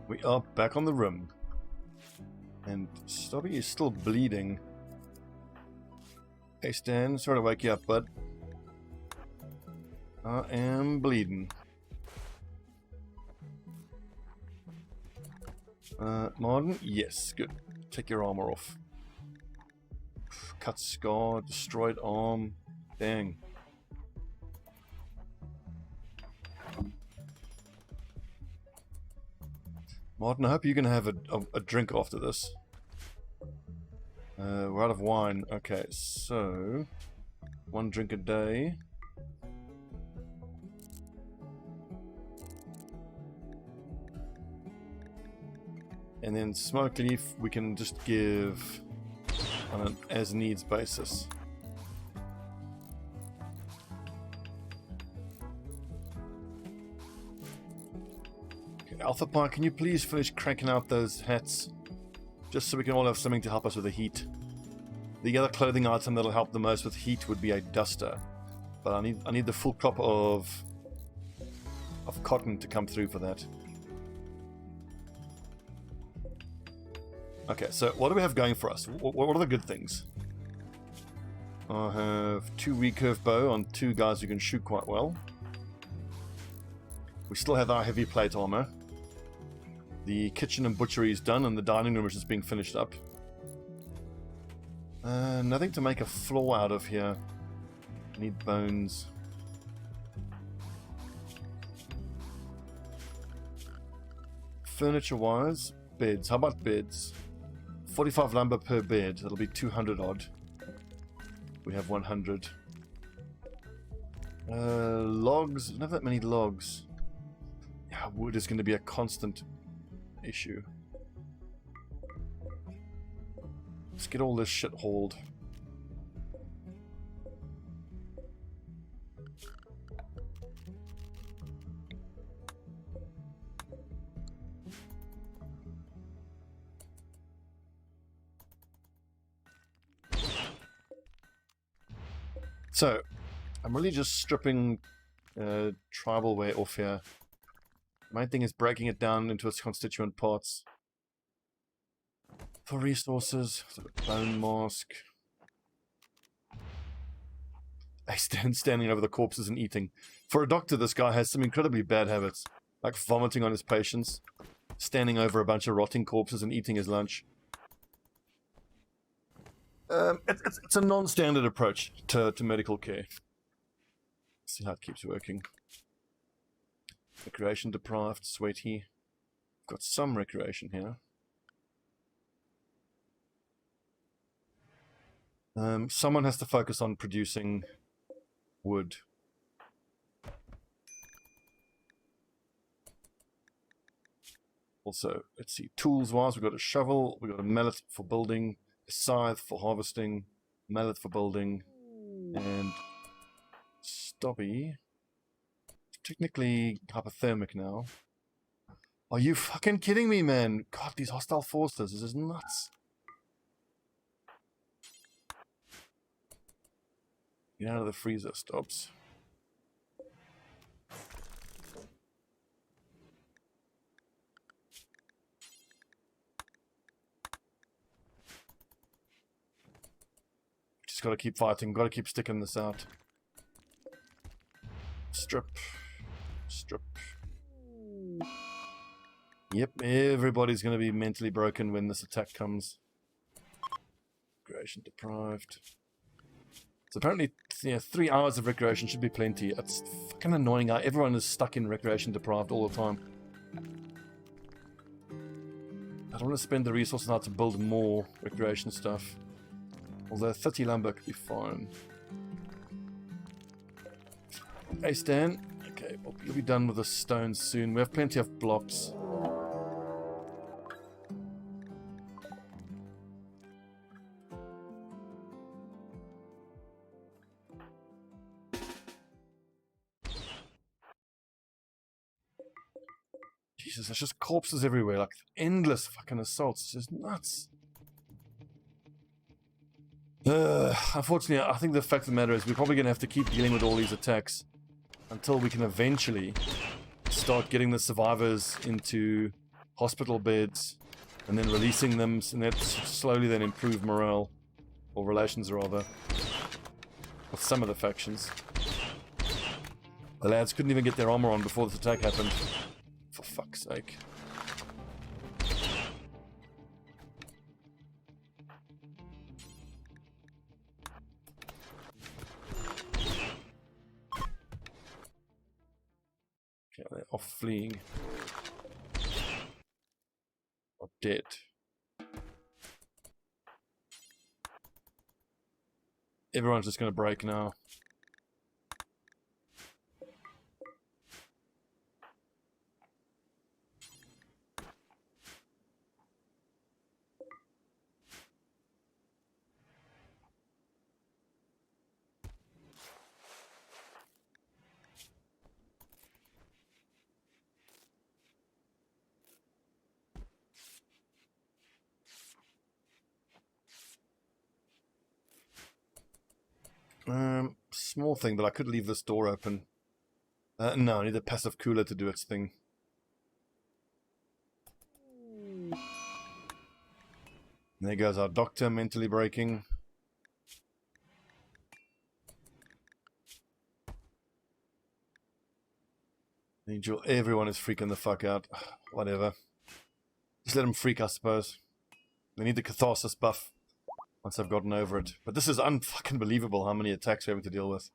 We are back on the rim. And Stobbie is still bleeding. Hey Stan, sorry to wake you up, bud. I am bleeding. Martin? Yes, good. Take your armor off. Cut scar, destroyed arm. Dang. Martin, I hope you're going to have a drink after this. We're out of wine. Okay, so 1 drink a day. And then smoke leaf we can just give on an as needs basis. Okay, Alpha Pie, can you please finish cranking out those hats? Just so we can all have something to help us with the heat. The other clothing item that'll help the most with heat would be a duster. But I need the full crop of cotton to come through for that. Okay, so what do we have going for us? What are the good things? I have 2 recurve bow on 2 guys who can shoot quite well. We still have our heavy plate armor. The kitchen and butchery is done, and the dining room is just being finished up. Nothing to make a floor out of here. Need bones. Furniture-wise, beds. How about beds? 45 lumber per bed. That'll be 200 odd. We have 100. Logs. Don't have that many logs. Yeah, wood is going to be a constant issue. Let's get all this shit hauled. So, I'm really just stripping tribal wear off here. My thing is breaking it down into its constituent parts. For resources, bone mask. I standing over the corpses and eating. For a doctor, this guy has some incredibly bad habits, like vomiting on his patients, standing over a bunch of rotting corpses and eating his lunch. It's a non-standard approach to medical care. Let's see how it keeps working. Recreation deprived, sweaty. Got some recreation here. Someone has to focus on producing wood. Also, let's see, tools-wise, we've got a shovel, we've got a mallet for building, a scythe for harvesting, mallet for building, and Stobbie. Technically hypothermic now. Are you fucking kidding me, man? God, these hostile forces, this is nuts. Get out of the freezer, Stobbs. Just gotta keep fighting, gotta keep sticking this out. Strip. Strip. Yep, everybody's gonna be mentally broken when this attack comes. Recreation deprived. So apparently, 3 hours of recreation should be plenty. It's fucking annoying. Everyone is stuck in recreation deprived all the time. I don't want to spend the resources now to build more recreation stuff. Although 30 lumber could be fine. Hey Stan. Okay, well, you'll be done with the stones soon. We have plenty of blocks. Jesus, there's just corpses everywhere, like endless fucking assaults. It's just nuts. Unfortunately, I think the fact of the matter is we're probably going to have to keep dealing with all these attacks until we can eventually start getting the survivors into hospital beds, and then releasing them, and that slowly then improve morale, or relations rather, with some of the factions. The lads couldn't even get their armor on before this attack happened. For fuck's sake. Okay, they're off fleeing. Or dead. Everyone's just going to break now. Small thing, but I could leave this door open. No, I need a passive cooler to do its thing. There goes our doctor, mentally breaking. Angel, everyone is freaking the fuck out. Whatever. Just let them freak, I suppose. They need the catharsis buff once I've gotten over it. But this is unfucking believable how many attacks we're having to deal with.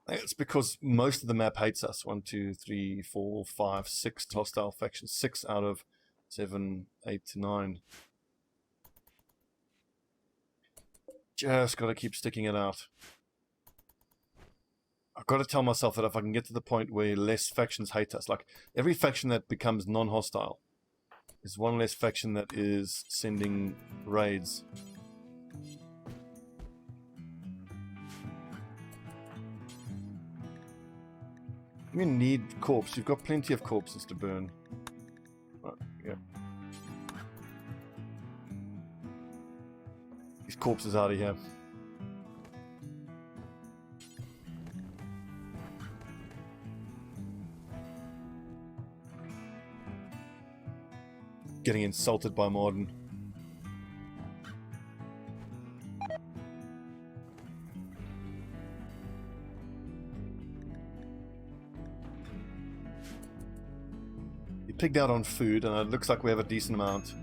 I think it's because most of the map hates us. 1, 2, 3, 4, 5, 6 hostile factions. 6 out of 7, 8, 9. Just gotta keep sticking it out. I've got to tell myself that if I can get to the point where less factions hate us, like every faction that becomes non-hostile is one less faction that is sending raids. You need corpse. You've got plenty of corpses to burn. Oh, yeah. These corpses out of here. Getting insulted by Martin. He pigged out on food, and it looks like we have a decent amount.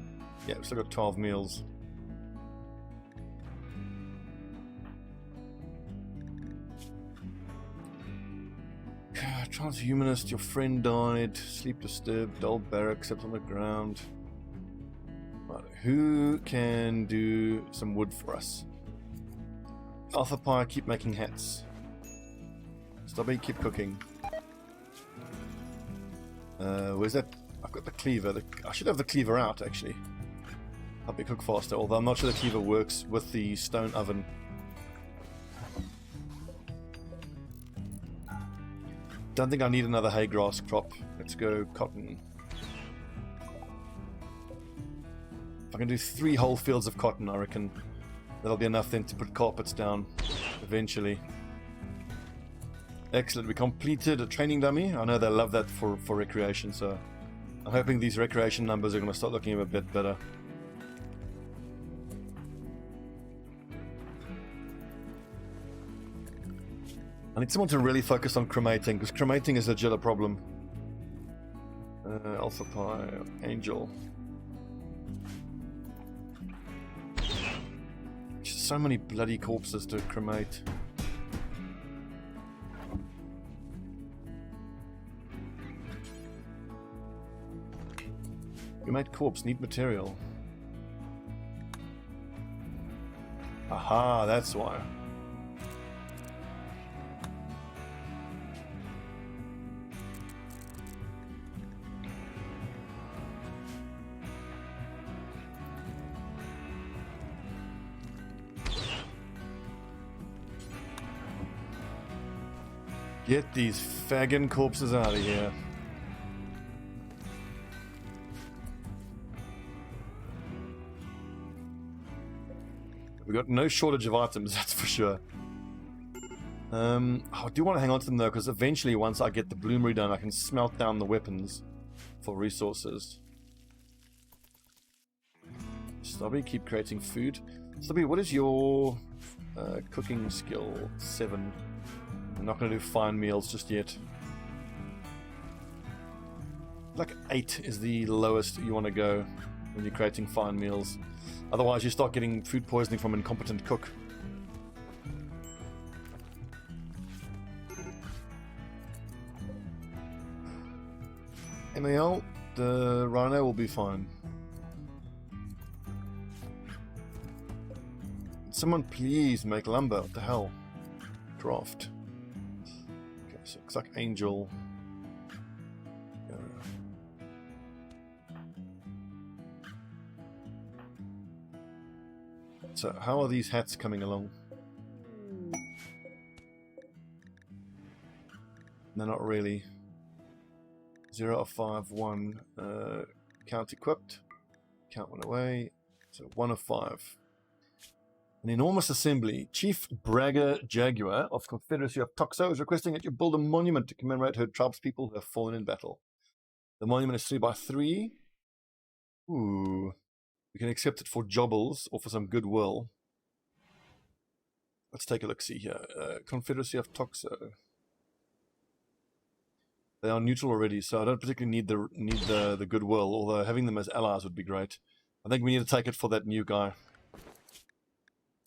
Yeah, we've still got 12 meals. Transhumanist, your friend died. Sleep disturbed. Dull barracks up on the ground. Right, who can do some wood for us? Alpha Pie, keep making hats. Stobbie, keep cooking. Where's that? I've got the cleaver. I should have the cleaver out, actually. Help me cook faster, although I'm not sure the cleaver works with the stone oven. Don't think I need another hay grass crop. Let's go cotton. If I can do 3 whole fields of cotton, I reckon that'll be enough then to put carpets down eventually. Excellent, we completed a training dummy. I know they love that for recreation, so I'm hoping these recreation numbers are going to start looking a bit better. I need someone to really focus on cremating, because cremating is legit a problem. Alpha Pie, Angel. Just so many bloody corpses to cremate. Cremate corpse, need material. Aha, that's why. Get these faggin' corpses out of here. We've got no shortage of items, that's for sure. I do want to hang on to them though, because eventually once I get the bloomery done, I can smelt down the weapons for resources. Stobbie, keep creating food. Stobbie, what is your cooking skill? 7. I'm not going to do fine meals just yet. Like 8 is the lowest you want to go when you're creating fine meals. Otherwise, you start getting food poisoning from an incompetent cook. MAL, the rhino will be fine. Someone please make lumber. What the hell? Draft. Okay, so it looks like Angel. So how are these hats coming along? They're not really. 0 of 5, 1. Count equipped. Count 1 away. So 1 of 5. An enormous assembly. Chief Bragger Jaguar of Confederacy of Toxo is requesting that you build a monument to commemorate her tribespeople who have fallen in battle. The monument is 3 by 3. Ooh. We can accept it for jobbles or for some goodwill. Let's take a look. See here. Confederacy of Toxo. They are neutral already, so I don't particularly need the goodwill. Although having them as allies would be great. I think we need to take it for that new guy.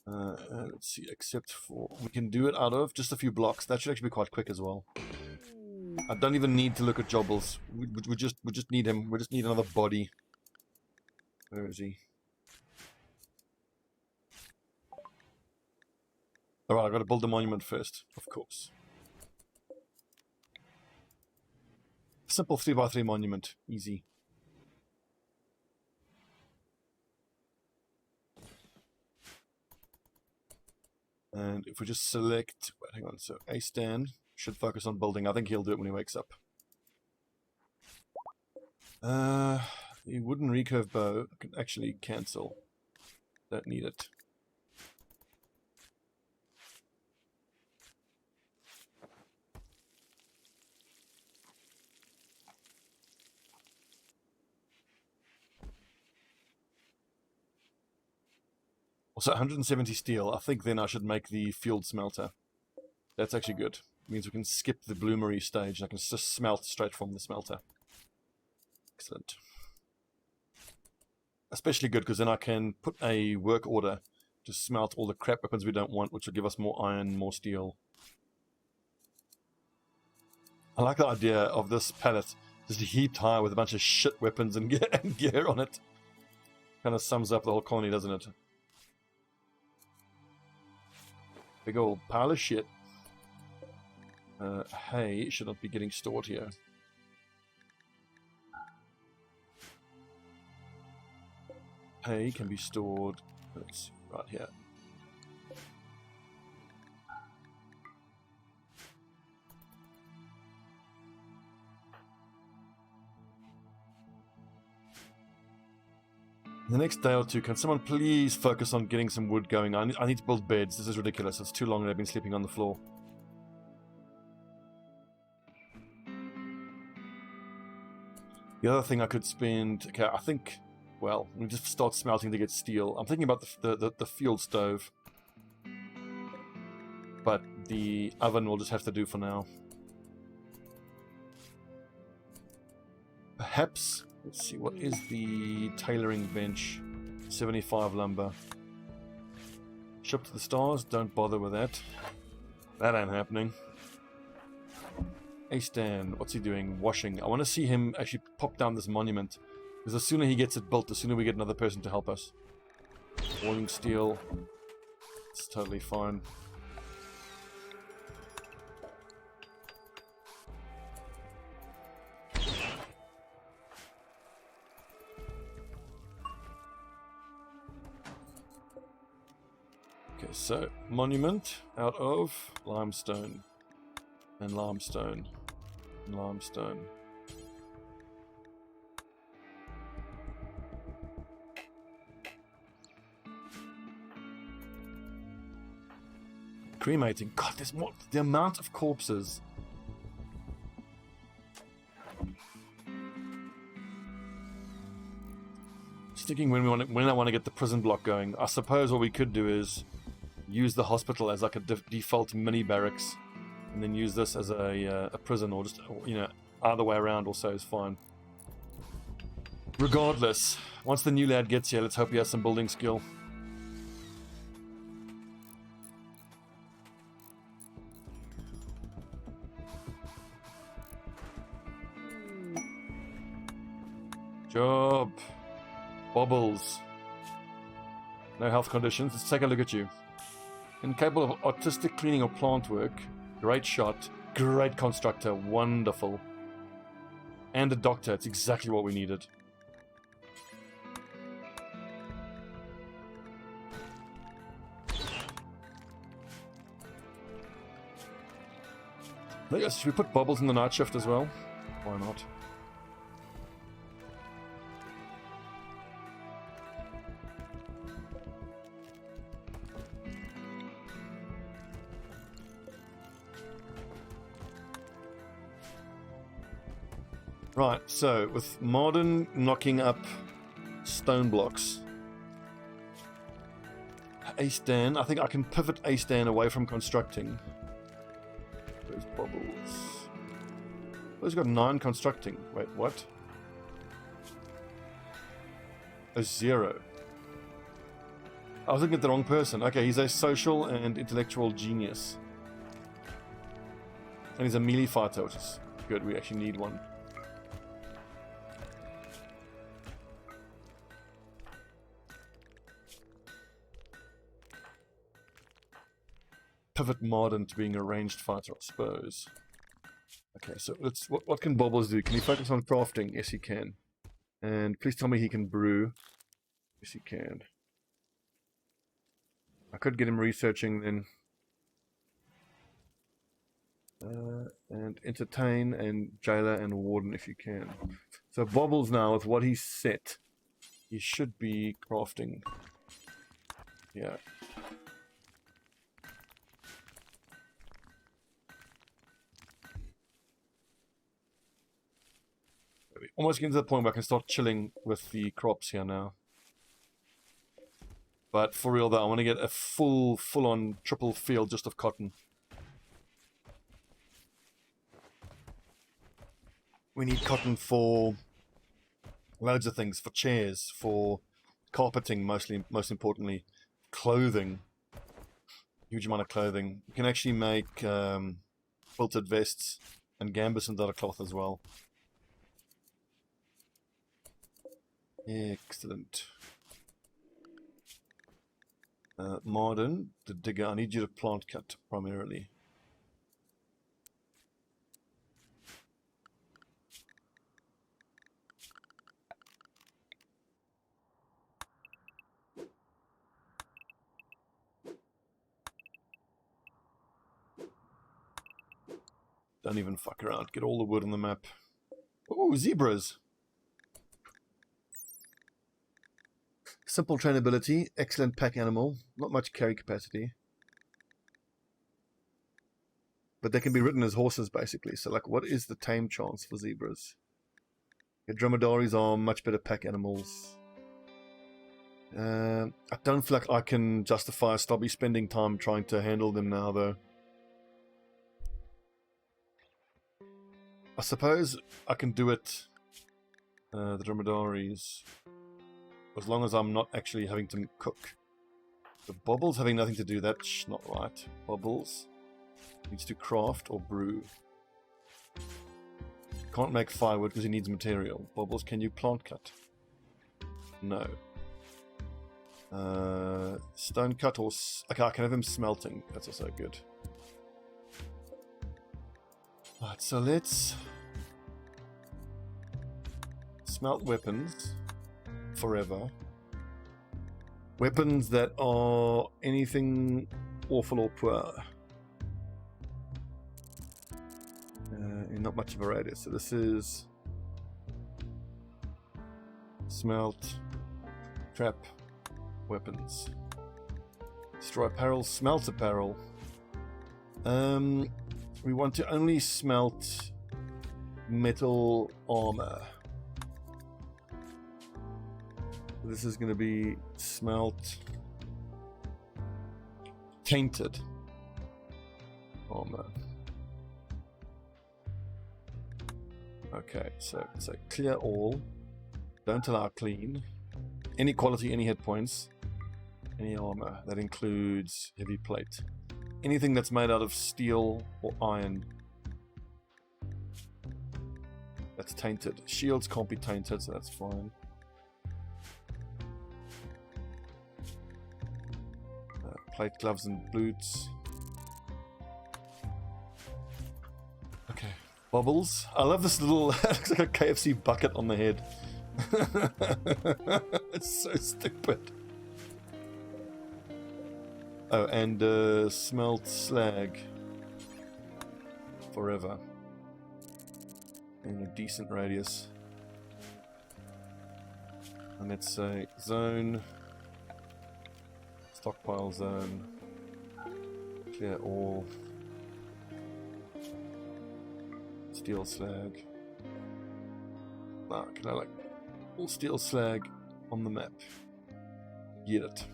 Let's see. Accept for. We can do it out of just a few blocks. That should actually be quite quick as well. I don't even need to look at jobbles. We just need him. We just need another body. Where is he? Alright, I've got to build the monument first, of course. Simple 3 by 3 monument. Easy. And if we just select... Wait, hang on. So A stand should focus on building. I think he'll do it when he wakes up. The wooden recurve bow I can actually cancel. Don't need it. Also 170 steel. I think then I should make the field smelter. That's actually good. It means we can skip the bloomery stage. I can just smelt straight from the smelter. Excellent. Especially good because then I can put a work order to smelt all the crap weapons we don't want, which will give us more iron, more steel. I like the idea of this pallet just heaped high with a bunch of shit weapons and gear on it. Kind of sums up the whole colony, doesn't it? Big old pile of shit. Hay should not be getting stored here. Hay can be stored, let's see, right here. The next day or two, can someone please focus on getting some wood going? I need to build beds. This is ridiculous. It's too long and I've been sleeping on the floor. The other thing I could spend... Okay, I think... Well, we just start smelting to get steel. I'm thinking about the field stove. But the oven will just have to do for now. Perhaps... Let's see, what is the tailoring bench? 75 lumber. Ship to the stars, don't bother with that. That ain't happening. A-Stan, what's he doing? Washing. I want to see him actually pop down this monument. Because the sooner he gets it built, the sooner we get another person to help us. Walling steel. It's totally fine. Okay, so monument out of limestone. And limestone. And limestone. Cremating. God, there's more. The amount of corpses. Just thinking when I want to get the prison block going. I suppose what we could do is use the hospital as like a default mini barracks, and then use this as a prison, or just, you know, either way around also is fine. Regardless, once the new lad gets here, let's hope he has some building skill. Job. Bobbles. No health conditions. Let's take a look at you. Incapable of artistic cleaning or plant work. Great shot. Great constructor. Wonderful. And a doctor. It's exactly what we needed. Should we put Bobbles in the night shift as well? Why not? Right, so with modern knocking up stone blocks, Ace Dan, I think I can pivot Ace Dan away from constructing. Where's Bobbles? Oh, he's got 9 constructing. Wait, what? A 0. I was looking at the wrong person. Okay, he's a social and intellectual genius. And he's a melee fighter, which is good. We actually need one. Pivot modern to being a ranged fighter, I suppose. Okay, so let's. What can Bobbles do? Can he focus on crafting? Yes, he can. And please tell me he can brew. Yes, he can. I could get him researching then. And entertain and jailer and warden if you can. So Bobbles now, with what he's set, he should be crafting. Yeah. Almost getting to the point where I can start chilling with the crops here now. But for real though, I want to get a full-on triple field just of cotton. We need cotton for loads of things, for chairs, for carpeting, most importantly, clothing. Huge amount of clothing. You can actually make quilted vests and gambesons out of cloth as well. Excellent. Modern, the digger, I need you to plant cut primarily. Don't even fuck around. Get all the wood on the map. Oh, zebras. Simple trainability, excellent pack animal, not much carry capacity. But they can be ridden as horses, basically. So, like, what is the tame chance for zebras? Yeah, dromedaries are much better pack animals. I don't feel like I can justify Stobbie spending time trying to handle them now, though. I suppose I can do it, the dromedaries, as long as I'm not actually having to cook. The Bobbles having nothing to do, that's not right. Bobbles needs to craft or brew. Can't make firewood because he needs material. Bobbles, can you plant cut? No. Stone cut or... Okay, I can have him smelting. That's also good. Right, so let's... smelt weapons. Forever. Weapons that are anything awful or poor. Not much of a radius. So this is smelt, trap, weapons. Destroy apparel, smelt apparel. We want to only smelt metal armor. This is going to be smelt tainted armor. Okay, so clear all. Don't allow clean. Any quality, any hit points, any armor. That includes heavy plate. Anything that's made out of steel or iron. That's tainted. Shields can't be tainted, so that's fine. Plate, gloves, and boots. Okay. Bubbles. I love this little, it looks like a KFC bucket on the head. It's so stupid. Oh, and smelt slag. Forever. In a decent radius. And let's say zone. Stockpile zone. Clear all. Steel slag. Can I like all steel slag on the map? Get it.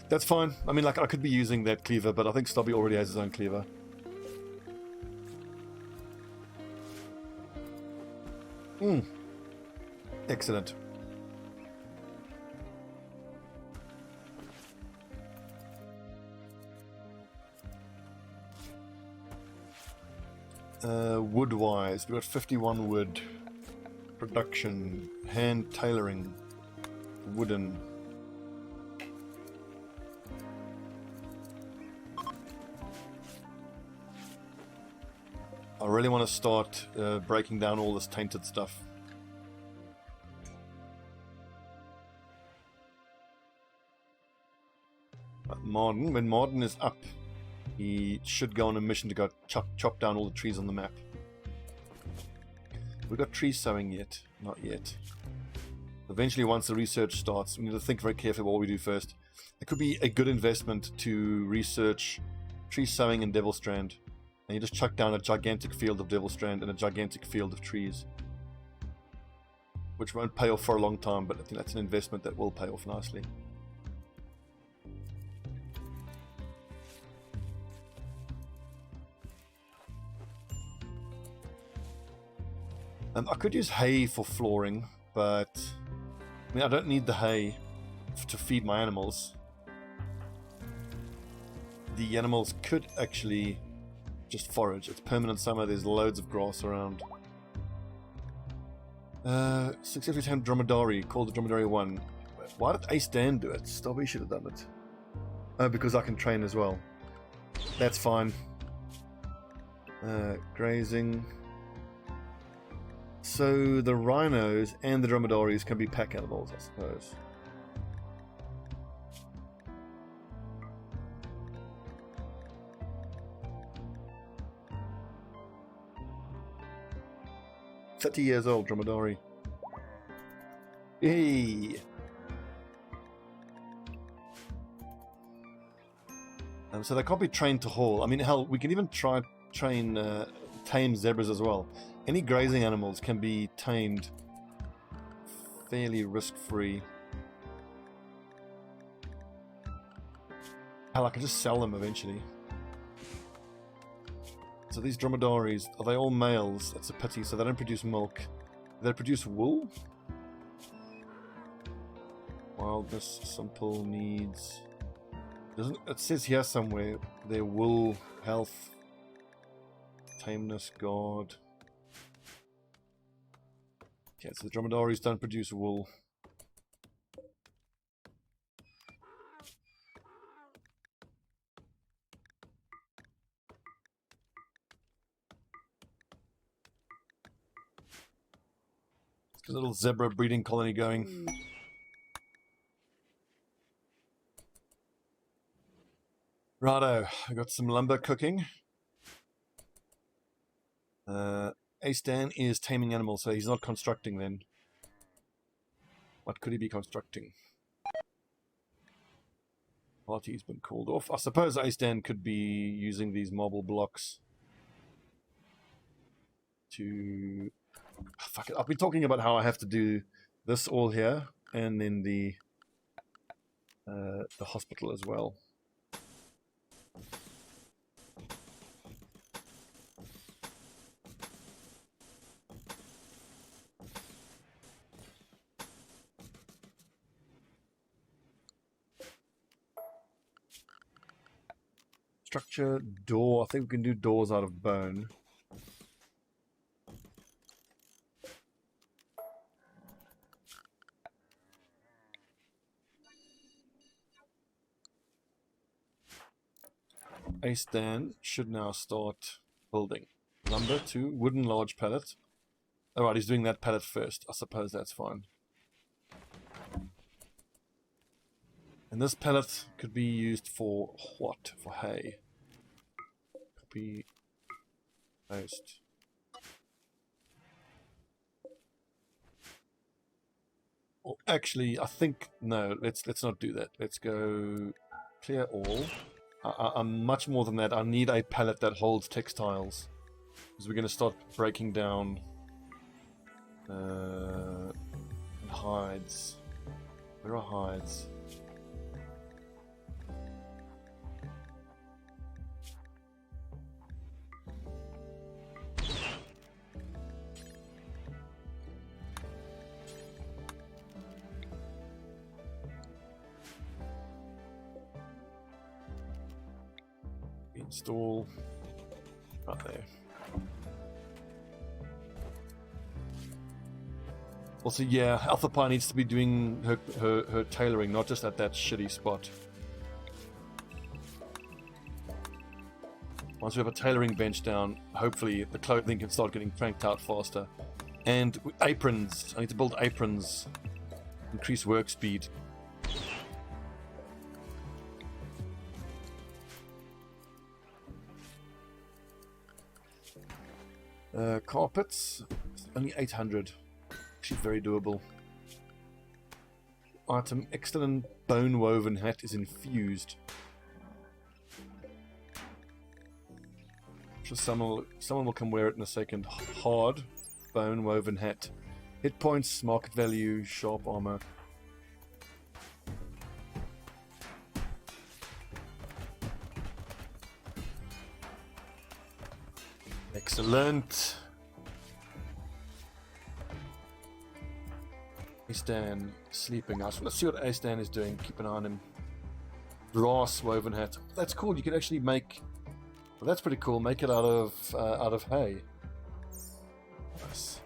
That's fine. I mean, like, I could be using that cleaver, but I think Stobbie already has his own cleaver. Excellent. Wood-wise, we've got 51 wood. Production, hand tailoring, wooden. I really want to start breaking down all this tainted stuff. But Marden, when Marden is up, he should go on a mission to go chop down all the trees on the map. Have we got tree sowing yet? Not yet. Eventually, once the research starts, we need to think very carefully what we do first. It could be a good investment to research tree sowing and devil strand. And you just chuck down a gigantic field of devil strand and a gigantic field of trees. Which won't pay off for a long time, but I think that's an investment that will pay off nicely. I could use hay for flooring, but I mean, I don't need the hay to feed my animals. The animals could actually just forage. It's permanent summer, there's loads of grass around. Successfully tamed dromedary, called the dromedary 1. Why did Ace Dan do it? Stobbie should have done it. Oh, because I can train as well. That's fine. Grazing. So the rhinos and the dromedaries can be pack animals, I suppose. "30 years old, dromedary." Hey! So they can't be trained to haul. I mean, hell, we can even train tame zebras as well. Any grazing animals can be tamed fairly risk-free. Hell, I can just sell them eventually. So these dromedaries, are they all males? That's a pity, so they don't produce milk. Do they produce wool? Wildness, simple needs. Doesn't it says here somewhere their wool, health, tameness, guard. Okay, so the dromedaries don't produce wool. There's a little zebra breeding colony going. Righto, I got some lumber cooking. Ace Dan is taming animals, so he's not constructing then. What could he be constructing? Party's been called off. I suppose Ace Dan could be using these marble blocks to Fuck it. I've been talking about how I have to do this all here, and then the hospital as well. Structure, door. I think we can do doors out of bone. A stand should now start building. Lumber 2, wooden large pallet. Alright, he's doing that pallet first. I suppose that's fine. And this pallet could be used for what? For hay. Copy. Paste. Well, actually, I think no. Let's not do that. Let's go clear all. I'm much more than that. I need a pallet that holds textiles, because we're going to start breaking down hides. Where are hides? Install right there. Also, yeah, Alpha Pi needs to be doing her tailoring, not just at that shitty spot. Once we have a tailoring bench down, hopefully the clothing can start getting cranked out faster. And aprons. I need to build aprons. Increase work speed. Carpets, only 800. Actually, very doable. Item: excellent bone woven hat is infused. I'm sure someone will come wear it in a second. Hard bone woven hat. Hit points, market value, sharp armor. Excellent. A-Stan sleeping. Let's see what A-Stan is doing. Keep an eye on him. Brass woven hat. That's cool. You can actually make. Well, that's pretty cool. Make it out of hay. Nice.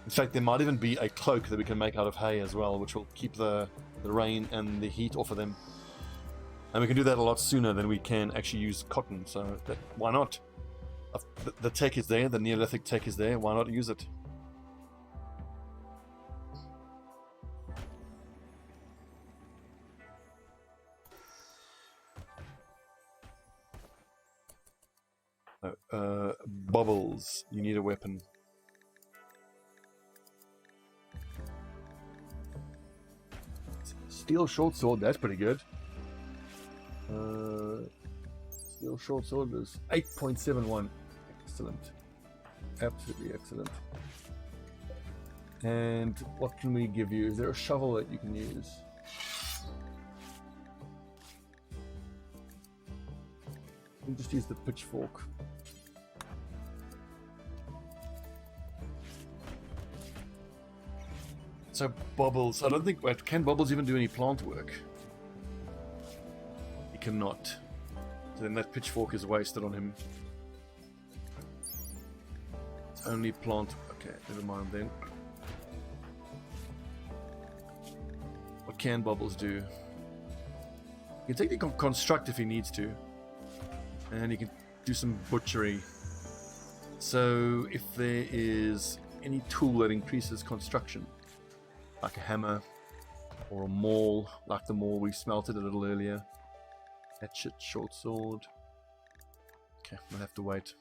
In fact, there might even be a cloak that we can make out of hay as well, which will keep the rain and the heat off of them. And we can do that a lot sooner than we can actually use cotton, so why not? The tech is there, the Neolithic tech is there, why not use it? Bubbles, you need a weapon. Steel short sword, that's pretty good. Steel short sword is 8.71. Excellent. Absolutely excellent. And what can we give you? Is there a shovel that you can use? You can just use the pitchfork. So bubbles. I don't think. Wait, can bubbles even do any plant work? He cannot. So then that pitchfork is wasted on him. It's only plant. Okay, never mind then. What can bubbles do? He can technically construct if he needs to, and he can do some butchery. So if there is any tool that increases construction, like a hammer or a maul, like the maul we smelted a little earlier. Hatchet, short sword. Okay, we'll have to wait.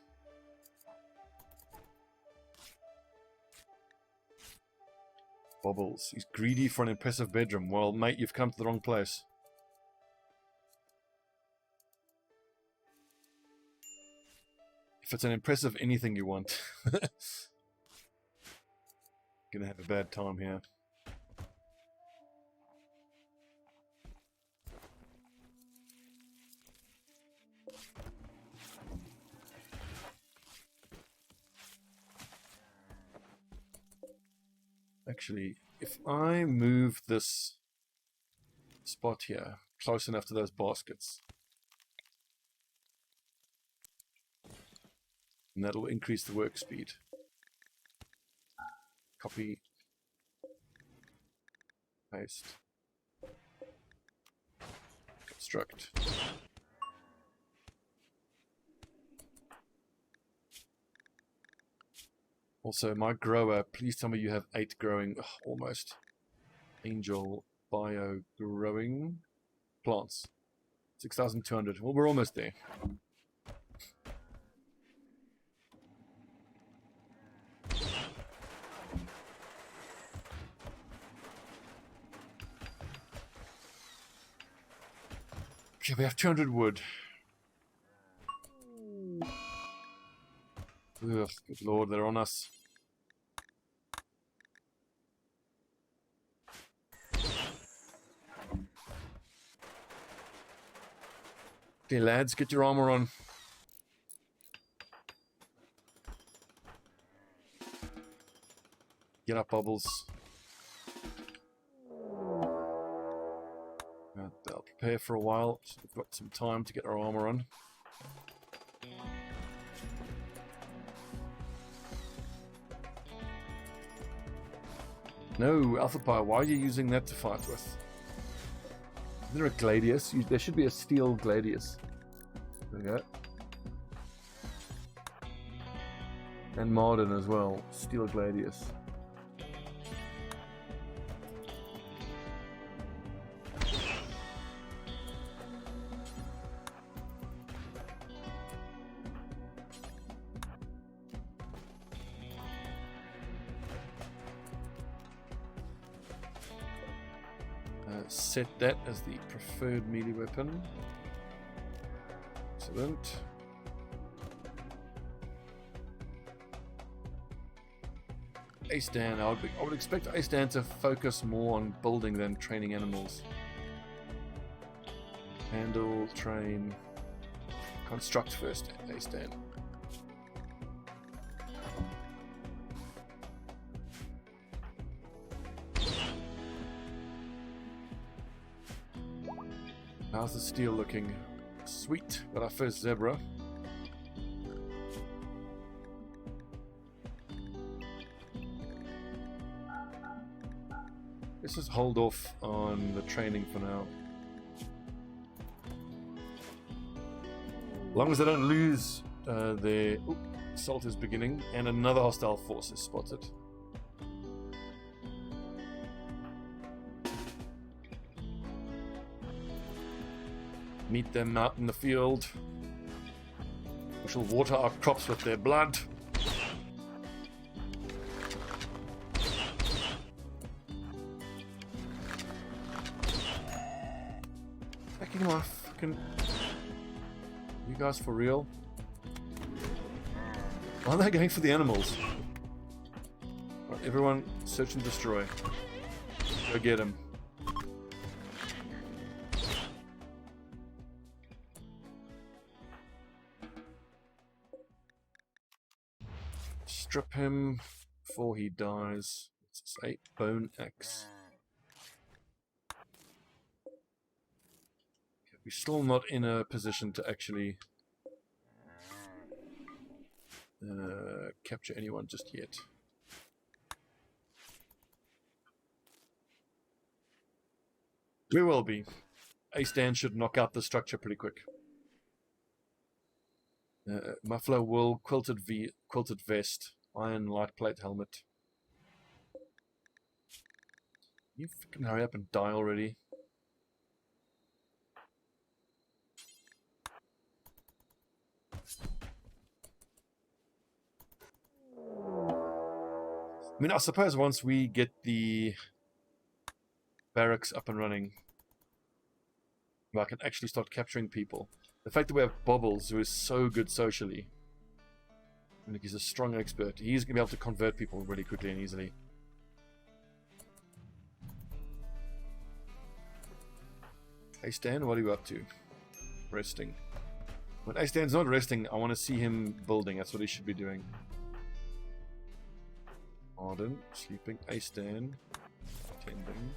Bobbles. He's greedy for an impressive bedroom. Well, mate, you've come to the wrong place. If it's an impressive anything you want. Gonna have a bad time here. Actually, if I move this spot here close enough to those baskets, and that'll increase the work speed. Copy, paste, construct. Also, my grower, please tell me you have 8 growing, almost. Angel bio growing plants. 6,200. Well, we're almost there. Okay, we have 200 wood. Ugh, good lord, they're on us. Okay, lads, get your armor on. Get up, Bubbles. I'll prepare for a while, so we've got some time to get our armor on. No, Alpha Pi, why are you using that to fight with? Is there a Gladius? There should be a steel Gladius. There we go. And Marden as well. Steel Gladius. Set that as the preferred melee weapon. Excellent. Ace Dan, I would expect Ace Dan to focus more on building than training animals. Handle, train, construct first, Ace Dan. How's the steel looking? Sweet, got our first zebra. Let's just hold off on the training for now. As long as they don't lose their... Oop, assault is beginning, and another hostile force is spotted. Meet them out in the field. We shall water our crops with their blood. Backing him off. You guys for real? Why are they going for the animals? Right, everyone, search and destroy. Go get him. Strip him before he dies. Let's say bone axe. We're still not in a position to actually capture anyone just yet. We will be. Ace Dan should knock out the structure pretty quick. Muffler wool, quilted vest, iron light plate helmet. You fucking hurry up and die already. I mean, I suppose once we get the barracks up and running, I can actually start capturing people. The fact that we have Bobbles, who is so good socially, Like he's a strong expert. He's going to be able to convert people really quickly and easily. Hey Stan, what are you up to? Resting. When hey Stan's not resting, I want to see him building. That's what he should be doing. Arden, sleeping. Hey Stan. Tending.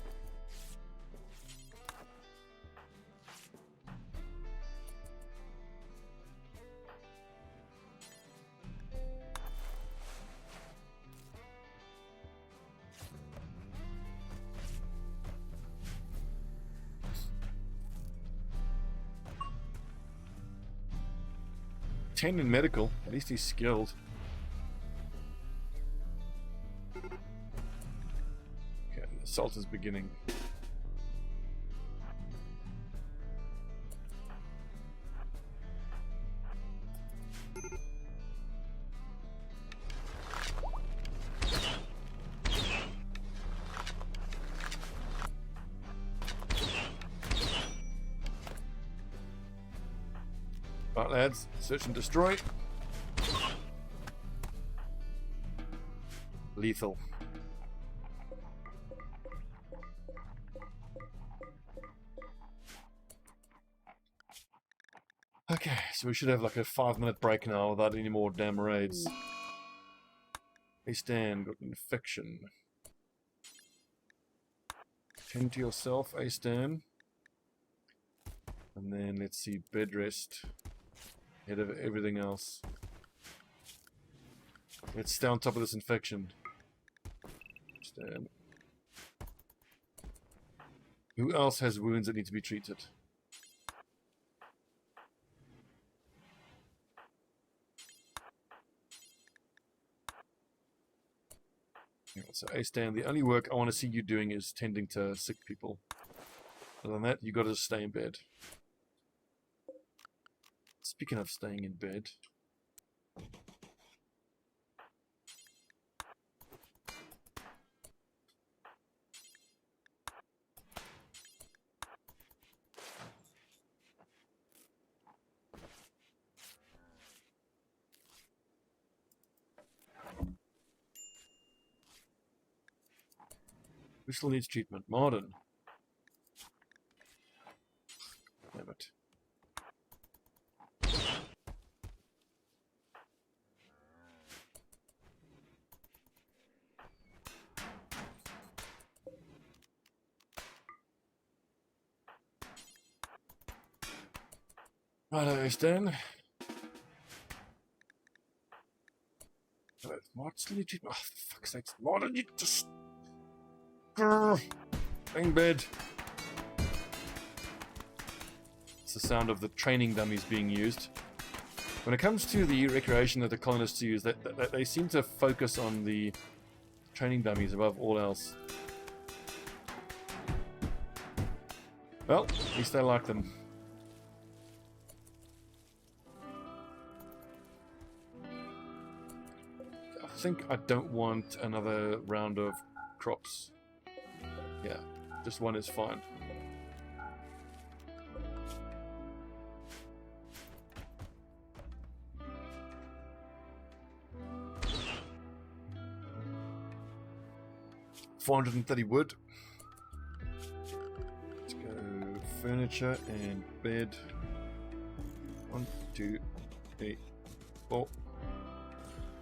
Tame in medical. At least he's skilled. Okay, the assault is beginning. Right, lads, search and destroy. Lethal. Okay, so we should have like a 5-minute break now without any more damn raids. Hey Stan, got an infection. Tend to yourself, hey Stan. And then let's see, bed rest. Ahead of everything else. Let's stay on top of this infection. Stan. Who else has wounds that need to be treated? So, hey Stan, the only work I want to see you doing is tending to sick people. Other than that, you got to stay in bed. Speaking of staying in bed, who still needs treatment? Modern. Damn it. Righto, Stan. Martin, still need treatment. Oh, for fuck's sake. Martin, you just... Stay in bed. It's the sound of the training dummies being used. When it comes to the recreation that the colonists use, they seem to focus on the training dummies above all else. Well, at least I like them. I think I don't want another round of crops. Yeah, just one is fine. $430 wood. Let's go furniture and bed. 1, 2, 3, 4,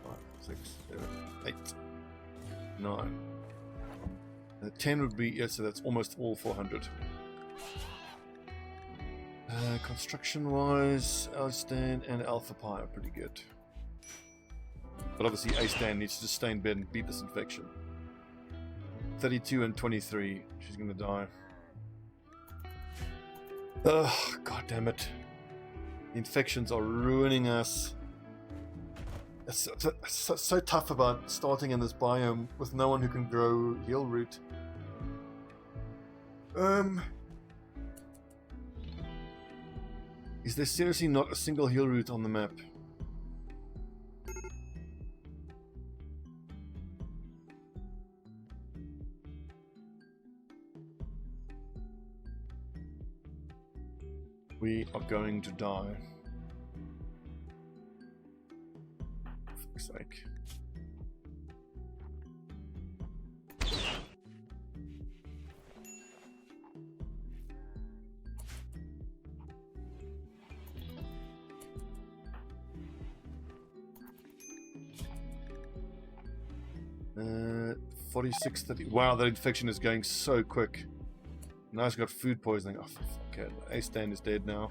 5, 6, 7, 8, 9. 10 would be, yeah, so that's almost all 400. Construction wise, L-Stan and Alpha Pi are pretty good. But obviously A-Stan needs to just stay in bed and beat this infection. 32 and 23. She's gonna die. Ugh, god damn it. The infections are ruining us. It's so tough about starting in this biome with no one who can grow heal root. Is there seriously not a single heal root on the map? We are going to die. fuck's sake. Uh, 4630. Wow, that infection is going so quick. Now he's got food poisoning. Oh, okay. A-Stan is dead now.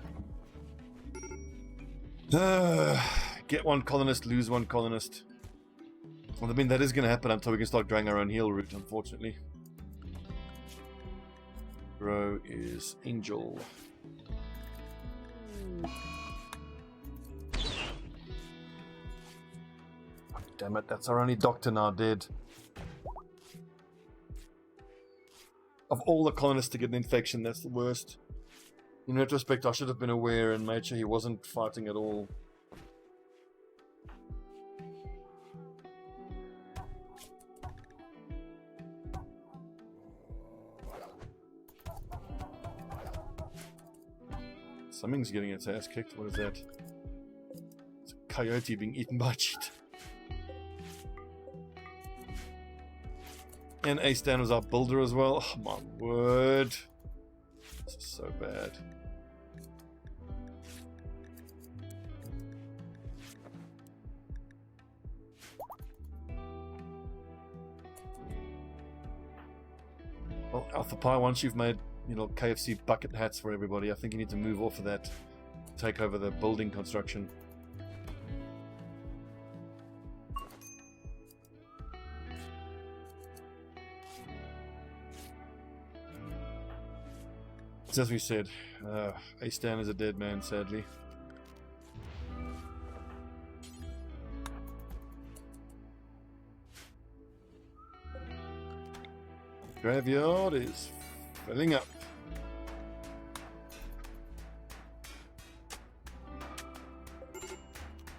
Get one colonist, lose one colonist. Well, I mean, that is going to happen until we can start growing our own heal route, unfortunately. Grow is Angel. Oh, damn it, that's our only doctor now dead. Of all the colonists to get an infection, that's the worst. In retrospect, I should have been aware and made sure he wasn't fighting at all. Something's getting its ass kicked. What is that? It's a coyote being eaten by a cheetah. And A-Stan was our builder as well. Oh my word. This is so bad. Well, Alpha Pi, once you've made, you know, KFC bucket hats for everybody, I think you need to move off of that. Take over the building construction. As we said, A-Stan is a dead man, sadly. Graveyard is filling up.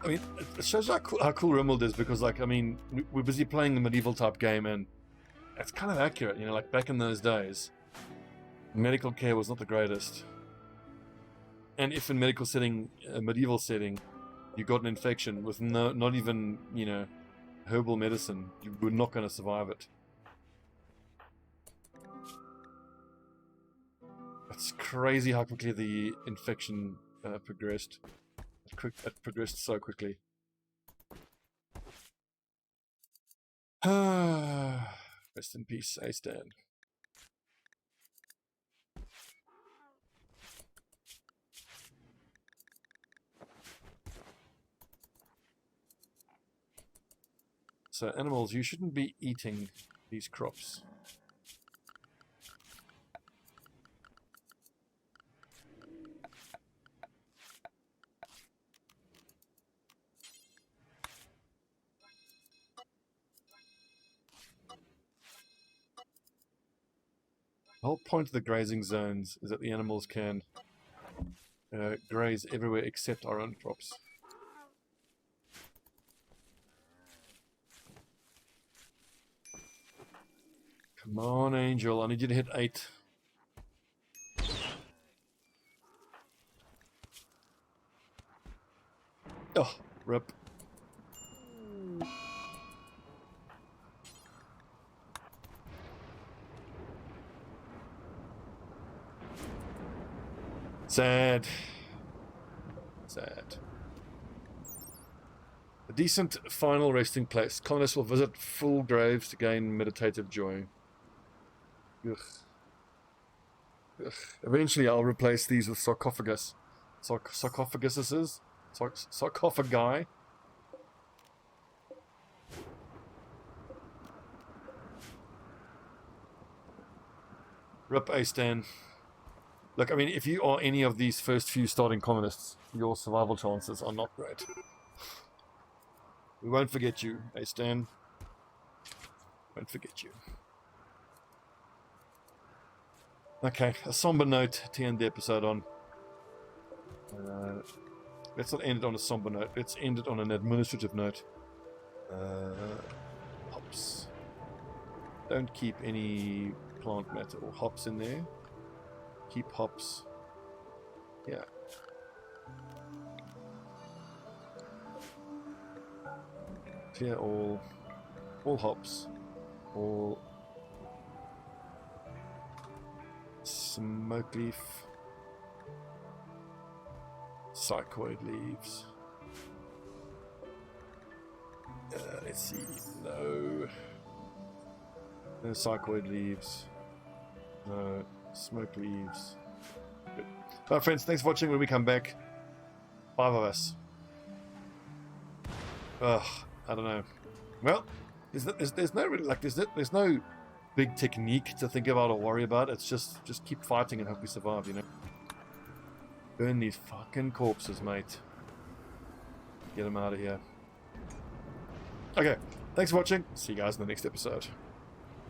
I mean, it shows how cool Rimworld is, because, like, I mean, we're busy playing the medieval type game, and it's kind of accurate, you know, like back in those days. Medical care was not the greatest, and if in medical setting, a medieval setting, you got an infection with not even, you know, herbal medicine, you were not going to survive it. It's crazy how quickly the infection progressed. It progressed so quickly. Rest in peace, A-Stan. So animals, you shouldn't be eating these crops. The whole point of the grazing zones is that the animals can graze everywhere except our own crops. Come on, Angel. I need you to hit 8. Oh, rip. Sad. Sad. A decent final resting place. Colonists will visit full graves to gain meditative joy. Ugh. Ugh. Eventually I'll replace these with sarcophagus. Sarcophaguses? Sarcophagi? Rip A-Stan. Look, I mean, if you are any of these first few starting colonists, your survival chances are not great. We won't forget you, A-Stan. Won't forget you. Okay, a somber note to end the episode on. Let's not end it on a somber note. Let's end it on an administrative note. Hops. Don't keep any plant matter or hops in there. Keep hops. Yeah. Clear all hops, all smoke leaf, psychoid leaves. Let's see, no psychoid leaves, no smoke leaves. Good. Well, friends, thanks for watching. When we come back, 5 of us. Ugh, I don't know. Well, there's no really, like, there's no big technique to think about or worry about. It's just keep fighting and hope we survive, you know. Burn these fucking corpses, mate. Get them out of here. Okay, thanks for watching. See you guys in the next episode.